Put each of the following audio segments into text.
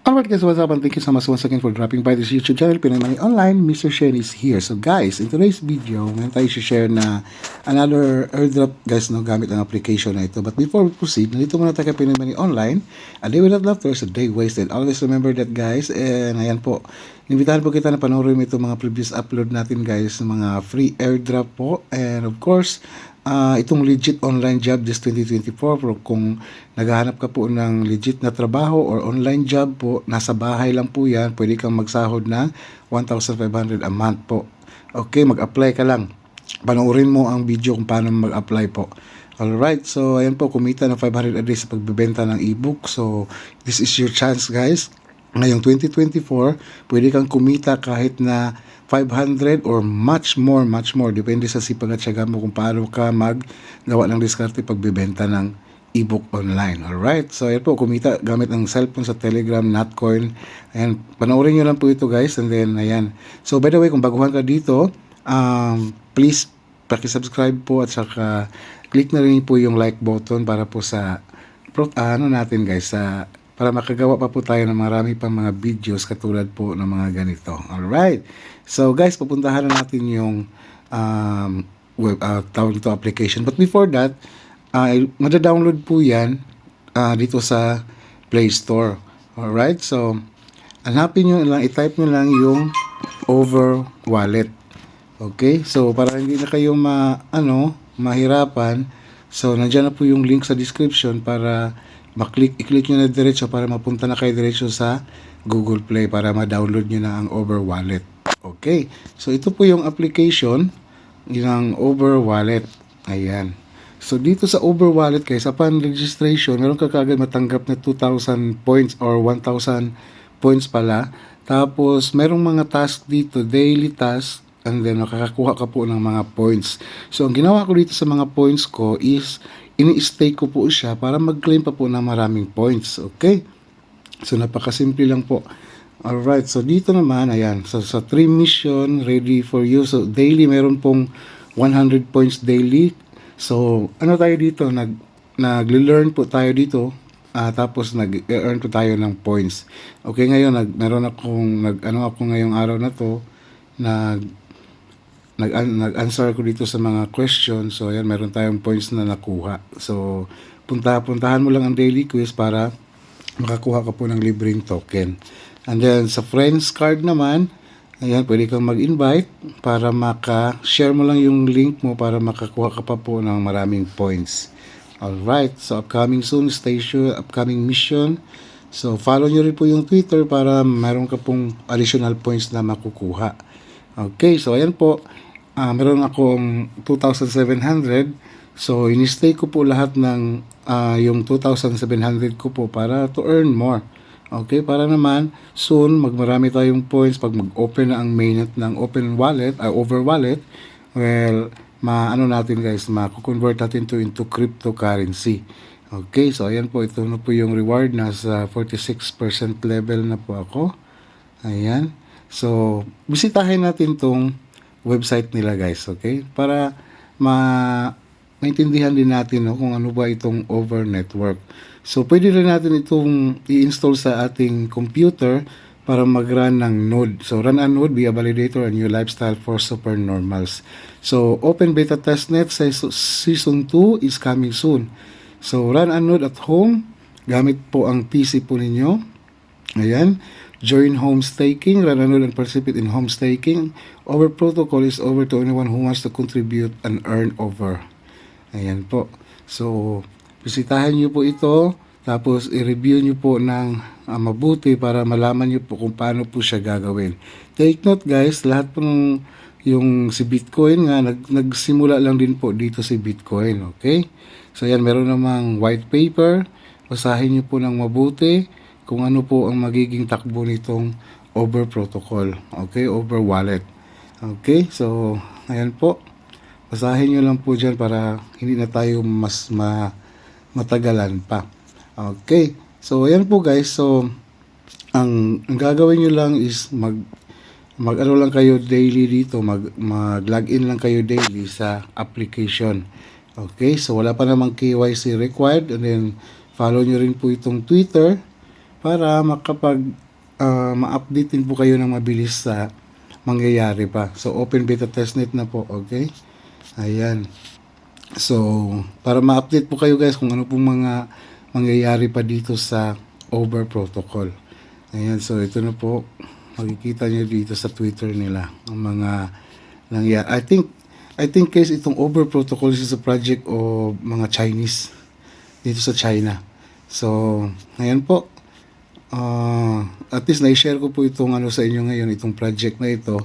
Alright guys, what's up and thank you so much once again for dropping by this YouTube channel, Pinoy Money Online. Mr. Shen is here. So guys, in today's video, ngayon tayo share na another airdrop guys, no, gamit ang application na ito. But before we proceed, nandito muna tayo kay Pinoy Money Online. A day without laughter is a day wasted. Always remember that guys. And ayan po, inimbitahan po kita na panoorin mo itong mga previous upload natin guys, mga free airdrop po. And of course, itong legit online job this 2024 pero kung naghahanap ka po ng legit na trabaho or online job po, nasa bahay lang po yan, pwede kang magsahod ng 1,500 a month po. Okay, mag-apply ka lang. Panoorin mo ang video kung paano mag-apply po. Alright, so ayan po, kumita ng 500 a day sa pagbebenta ng ebook. So this is your chance guys. Ngayong 2024, pwede kang kumita kahit na 500 or much more. Depende sa sipag at syaga mo kung paano ka maggawa ng diskarte pagbebenta ng ebook online. Alright, so ayan po, kumita gamit ang cellphone sa Telegram, Notcoin. Ayan, panoorin nyo lang po ito guys. And then, ayan. So by the way, kung baguhan ka dito, please paki-subscribe po at saka click na rin po yung like button para po sa natin guys, para makagawa pa po tayo ng marami pang mga videos katulad po ng mga ganito. Alright. So guys, pupuntahan na natin yung tawag ito application. But before that, mada-download po yan dito sa Play Store. Alright. So, hanapin nyo lang, i-type nyo lang yung Over Wallet. Okay. So, para hindi na kayo mahirapan, so, nandyan na po yung link sa description para i-click nyo na diretso para mapunta na kayo diretso sa Google Play para ma-download nyo na ang Over Wallet. Okay. So, ito po yung application ng Over Wallet. Ayan. So, dito sa Over Wallet guys, upon registration, meron ka kagad matanggap na 2,000 points or 1,000 points pala. Tapos, merong mga task dito, daily task, and then makakakuha ka po ng mga points. So, ang ginawa ko dito sa mga points ko is ini-stake ko po siya para mag-claim pa po ng maraming points. Okay? So, napakasimple lang po. Alright, so dito naman, ayan. So, sa 3 mission, ready for you. So, daily, meron pong 100 points daily. So, ano tayo dito? Nag-learn po tayo dito. Tapos, nag-earn po tayo ng points. Okay, ngayon, meron akong, ako ngayong araw na to, nag-answer ko dito sa mga questions. So, ayan, meron tayong points na nakuha. So, puntahan mo lang ang daily quiz para makakuha ka po ng libreng token. And then, sa friends card naman, ayan, pwede kang mag-invite para maka-share mo lang yung link mo para makakuha ka pa po ng maraming points. Alright, so upcoming soon, station, upcoming mission. So, follow nyo rin po yung Twitter para meron ka pong additional points na makukuha. Okay, so ayan po. Meron akong 2,700. So, in-stay ko po lahat ng yung 2,700 ko po para to earn more. Okay, para naman soon magmarami tayong points pag mag-open na ang mainnet ng Open Wallet, Over Wallet. Well, natin guys, mako-convert natin to into cryptocurrency. Okay, so ayan po, ito na po yung reward, nasa 46% level na po ako. Ayan. So, bisitahin natin tong website nila guys, okay? Para maintindihan din natin kung ano ba itong Over Network. So, pwede rin natin itong i-install sa ating computer para mag-run ng node. So, run a node, be a validator, a new lifestyle for supernormals. So, Open Beta Testnet Season 2 is coming soon. So, run a node at home. Gamit po ang PC po ninyo. Ayan. Join home staking, run a node and participate in home staking. Over protocol is over to anyone who wants to contribute and earn over. Ayan po. So, bisitahin nyo po ito, tapos i-review nyo po ng mabuti para malaman nyo po kung paano po siya gagawin. Take note guys, lahat po yung si Bitcoin nga, nagsimula lang din po dito si Bitcoin. Okay? So, ayan, meron namang white paper. Basahin nyo po ng mabuti kung ano po ang magiging takbo nitong Over Protocol. Okay, Over Wallet. Okay, so, ayan po. Basahin nyo lang po dyan para hindi na tayo mas matagalan pa. Okay, so, ayan po guys. So, ang gagawin nyo lang is mag-ano lang kayo daily dito. Mag-login lang kayo daily sa application. Okay, so wala pa namang KYC required. And then, follow nyo rin po itong Twitter para ma-update din po kayo ng mabilis sa mangyayari pa. So, open beta testnet na po, okay? Ayan. So, para ma-update po kayo guys kung ano pong mga mangyayari pa dito sa over protocol. Ayan, so ito na po. Makikita nyo dito sa Twitter nila ang mga nangyayari. I think guys, itong over protocol is a project o mga Chinese dito sa China. So, ayan po. At least na-share ko po itong ano sa inyo ngayon, itong project na ito.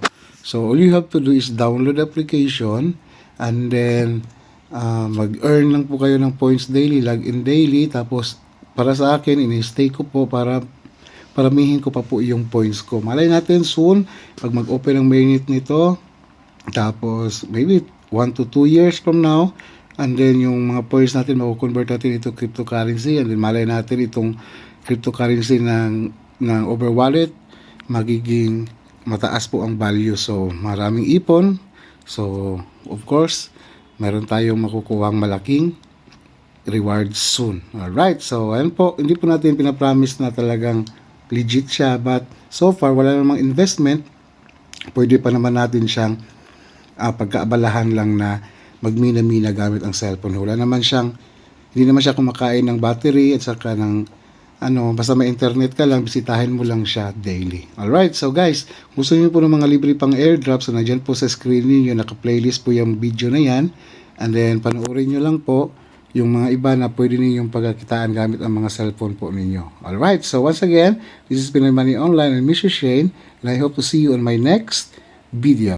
So, all you have to do is download the application and then mag-earn lang po kayo ng points daily, login daily. Tapos, para sa akin, ini-stay ko po para paramihin ko pa po yung points ko. Malay natin soon, pag mag-open ang mainnet nito, tapos maybe 1 to 2 years from now, and then yung mga points natin, mako-convert natin ito cryptocurrency, and then malay natin itong cryptocurrency ng over wallet, magiging mataas po ang value. So, maraming ipon. So, of course, meron tayong makukuhang malaking rewards soon. Alright, so ayan po, hindi po natin pinapromise na talagang legit siya, but so far, wala namang investment. Pwede pa naman natin siyang pagkaabalahan lang na magmina-mina gamit ang cellphone. Hindi naman siya kumakain ng battery at saka ng basta may internet ka lang, bisitahin mo lang siya daily. Alright, so guys, gusto niyo po ng mga libre pang airdrop, so nandyan po sa screen niyo, naka-playlist po yung video na yan, and then panoorin nyo lang po yung mga iba na pwede ninyong pagkakitaan gamit ang mga cellphone po ninyo. Alright, so once again, this is Pinoy Money Online and Mr. Shane, and I hope to see you on my next video.